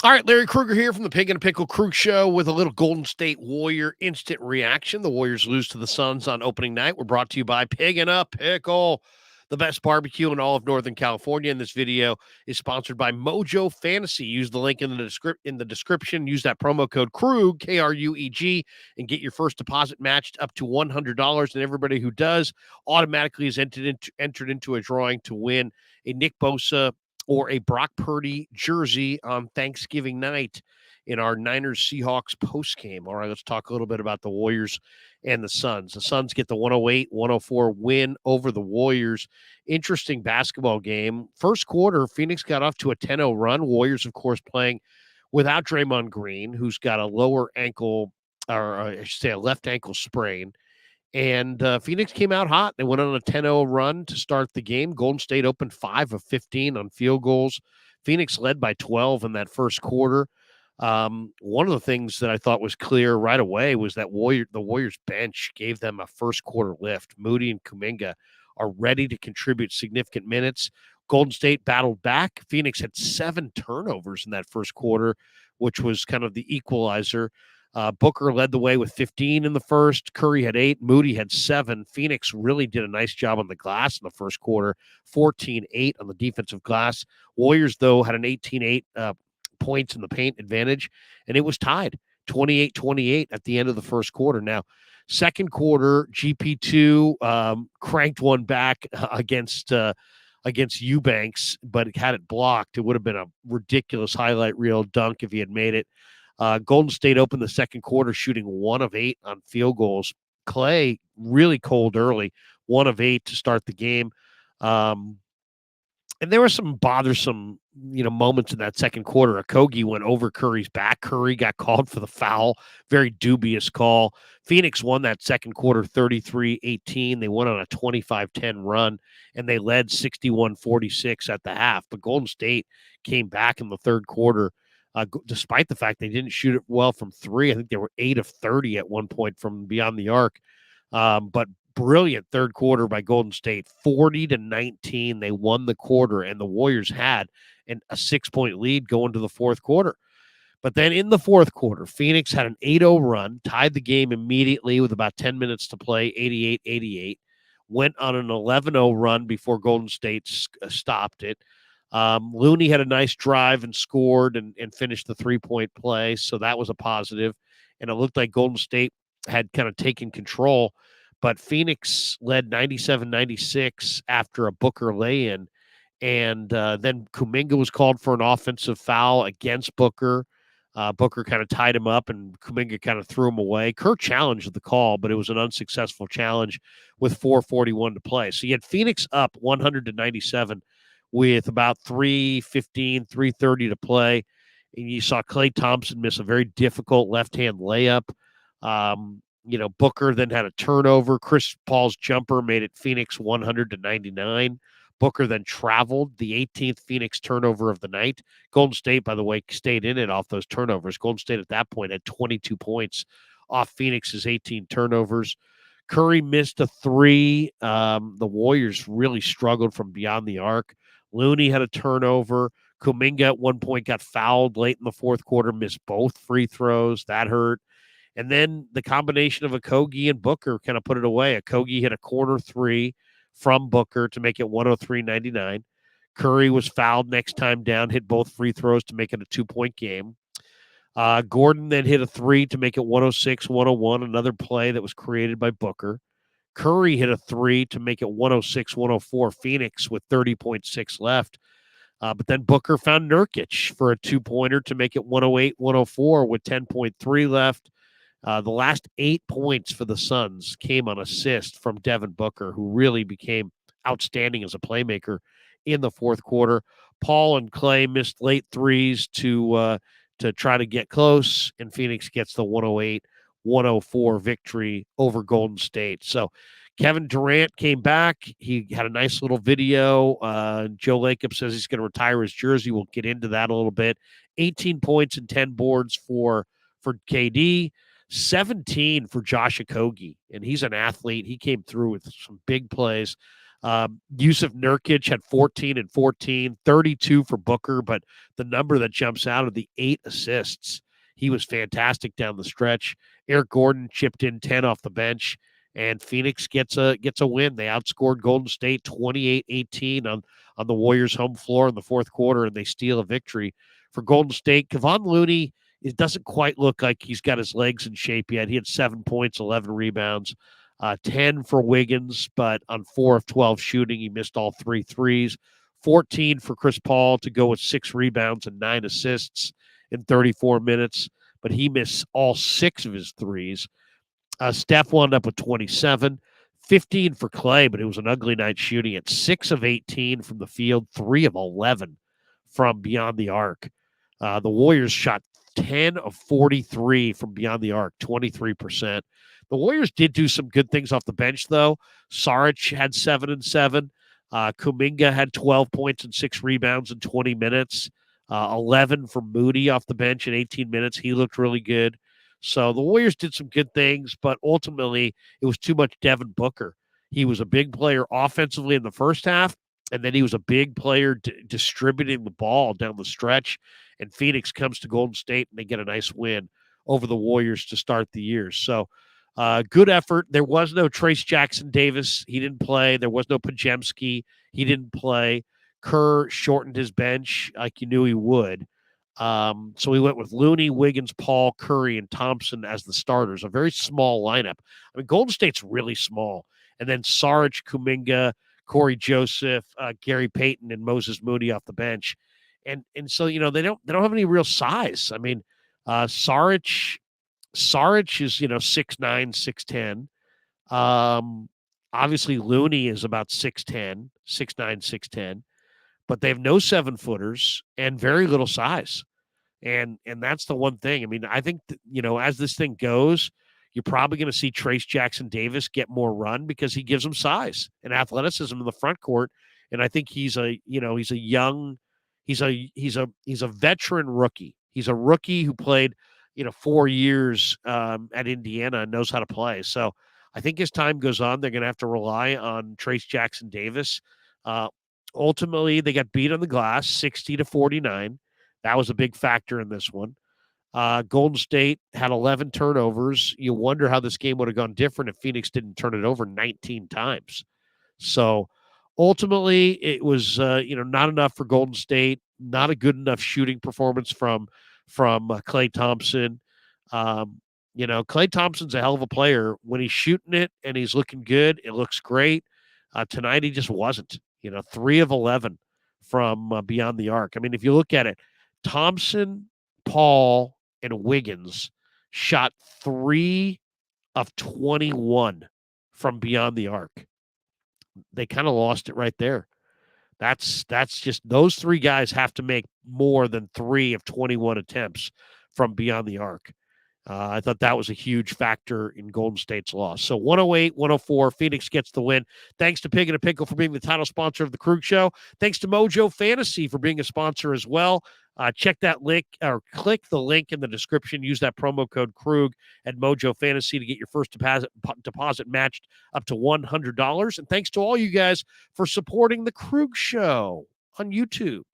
All right, Larry Krueger here from the Pig and a Pickle Crew Show with a little Golden State Warrior instant reaction. The Warriors lose to the Suns on opening night. We're brought to you by Pig and a Pickle, the best barbecue in all of Northern California. And this video is sponsored by Mojo Fantasy. Use the link in the description. Use that promo code Krug, K-R-U-E-G, and get your first deposit matched up to $100. And everybody who does automatically is entered into a drawing to win a Nick Bosa or a Brock Purdy jersey on Thanksgiving night in our Niners-Seahawks postgame. All right, let's talk a little bit about the Warriors and the Suns. The Suns get the 108-104 win over the Warriors. Interesting basketball game. First quarter, Phoenix got off to a 10-0 run. Warriors, of course, playing without Draymond Green, who's got a lower ankle, or I should say a left ankle sprain. And Phoenix came out hot. They went on a 10-0 run to start the game. Golden State opened 5 of 15 on field goals. Phoenix led by 12 in that first quarter. One of the things that I thought was clear right away was that the Warriors bench gave them a first quarter lift. Moody and Kuminga are ready to contribute significant minutes. Golden State battled back. Phoenix had 7 turnovers in that first quarter, which was kind of the equalizer. Booker led the way with 15 in the first. Curry had 8. Moody had 7. Phoenix really did a nice job on the glass in the first quarter, 14-8 on the defensive glass. Warriors, though, had an 18-8 points in the paint advantage, and it was tied 28-28 at the end of the first quarter. Now, second quarter, GP2 cranked one back against Eubanks, but had it blocked. It would have been a ridiculous highlight reel dunk if he had made it. Golden State opened the second quarter shooting 1 of 8 on field goals. Clay really cold early, 1 of 8 to start the game. And there were some bothersome, moments in that second quarter. Okogie went over Curry's back. Curry got called for the foul. Very dubious call. Phoenix won that second quarter 33-18. They went on a 25-10 run, and they led 61-46 at the half. But Golden State came back in the third quarter. Despite the fact they didn't shoot it well from 3. I think they were 8 of 30 at one point from beyond the arc. But brilliant third quarter by Golden State, 40-19. They won the quarter, and the Warriors had a 6-point lead going to the fourth quarter. But then in the fourth quarter, Phoenix had an 8-0 run, tied the game immediately with about 10 minutes to play, 88-88. Went on an 11-0 run before Golden State stopped it. Looney had a nice drive and scored and finished the 3-point play, so that was a positive. And it looked like Golden State had kind of taken control, but Phoenix led 97-96 after a Booker lay-in. And then Kuminga was called for an offensive foul against Booker. Booker kind of tied him up, and Kuminga kind of threw him away. Kerr challenged the call, but it was an unsuccessful challenge with 4:41 to play. So you had Phoenix up 100-97 with about 3:30 to play. And you saw Klay Thompson miss a very difficult left-hand layup. Booker then had a turnover. Chris Paul's jumper made it Phoenix 100-99. Booker then traveled, the 18th Phoenix turnover of the night. Golden State, by the way, stayed in it off those turnovers. Golden State at that point had 22 points off Phoenix's 18 turnovers. Curry missed a 3. The Warriors really struggled from beyond the arc. Looney had a turnover. Kuminga at one point got fouled late in the fourth quarter, missed both free throws. That hurt. And then the combination of Okogie and Booker kind of put it away. Okogie hit a corner 3 from Booker to make it 103-99. Curry was fouled next time down, hit both free throws to make it a 2-point game. Gordon then hit a 3 to make it 106-101, another play that was created by Booker. Curry hit a 3 to make it 106-104. Phoenix with 30.6 left. But then Booker found Nurkic for a 2-pointer to make it 108-104 with 10.3 left. The last 8 points for the Suns came on assist from Devin Booker, who really became outstanding as a playmaker in the fourth quarter. Paul and Clay missed late threes to try to get close, and Phoenix gets the 108-104 victory over Golden State. So Kevin Durant came back. He had a nice little video. Joe Lacob says he's going to retire his jersey. We'll get into that a little bit. 18 points and 10 boards for KD. 17 for Josh Okogie, and he's an athlete. He came through with some big plays. Yusuf Nurkic had 14 and 14, 32 for Booker, but the number that jumps out are the 8 assists. He was fantastic down the stretch. Eric Gordon chipped in 10 off the bench, and Phoenix gets a win. They outscored Golden State 28-18 on the Warriors' home floor in the fourth quarter, and they steal a victory. For Golden State, Kevon Looney, it doesn't quite look like he's got his legs in shape yet. He had 7 points, 11 rebounds. 10 for Wiggins, but on 4 of 12 shooting, he missed all 3 threes. 14 for Chris Paul to go with 6 rebounds and 9 assists in 34 minutes, but he missed all 6 of his threes. Steph wound up with 27. 15 for Clay, but it was an ugly night shooting at 6 of 18 from the field, 3 of 11 from beyond the arc. The Warriors shot 10 of 43 from beyond the arc, 23%. The Warriors did do some good things off the bench, though. Saric had 7 and 7. Kuminga had 12 points and 6 rebounds in 20 minutes. 11 for Moody off the bench in 18 minutes. He looked really good. So the Warriors did some good things, but ultimately it was too much Devin Booker. He was a big player offensively in the first half, and then he was a big player distributing the ball down the stretch. And Phoenix comes to Golden State, and they get a nice win over the Warriors to start the year. So good effort. There was no Trace Jackson Davis. He didn't play. There was no Pajemski. He didn't play. Kerr shortened his bench like you knew he would. So we went with Looney, Wiggins, Paul, Curry, and Thompson as the starters. A very small lineup. I mean, Golden State's really small. And then Saric, Kuminga, Corey Joseph, Gary Payton, and Moses Moody off the bench. And so, you know, they don't have any real size. I mean, Saric is, 6'9", 6'10". Obviously Looney is about 6'10", 6'9", 6'10", but they have no 7-footers and very little size. And that's the one thing. I mean, I think as this thing goes, you're probably going to see Trace Jackson Davis get more run because he gives them size and athleticism in the front court. And I think he's a veteran rookie. He's a rookie who played 4 years at Indiana and knows how to play. So I think as time goes on, they're going to have to rely on Trace Jackson Davis. Ultimately, they got beat on the glass, 60-49. That was a big factor in this one. Golden State had 11 turnovers. You wonder how this game would have gone different if Phoenix didn't turn it over 19 times. So ultimately, it was not enough for Golden State. Not a good enough shooting performance from Klay Thompson. Klay Thompson's a hell of a player. When he's shooting it and he's looking good, it looks great. Tonight he just wasn't. 3 of 11 from beyond the arc. I mean, if you look at it, Thompson, Paul, and Wiggins shot 3 of 21 from beyond the arc. They kind of lost it right there. That's just those 3 guys have to make more than 3 of 21 attempts from beyond the arc. I thought that was a huge factor in Golden State's loss. So 108-104, Phoenix gets the win. Thanks to Pig and a Pickle for being the title sponsor of the Krug Show. Thanks to Mojo Fantasy for being a sponsor as well. Check that link or click the link in the description. Use that promo code Krug at Mojo Fantasy to get your first deposit matched up to $100. And thanks to all you guys for supporting the Krug Show on YouTube.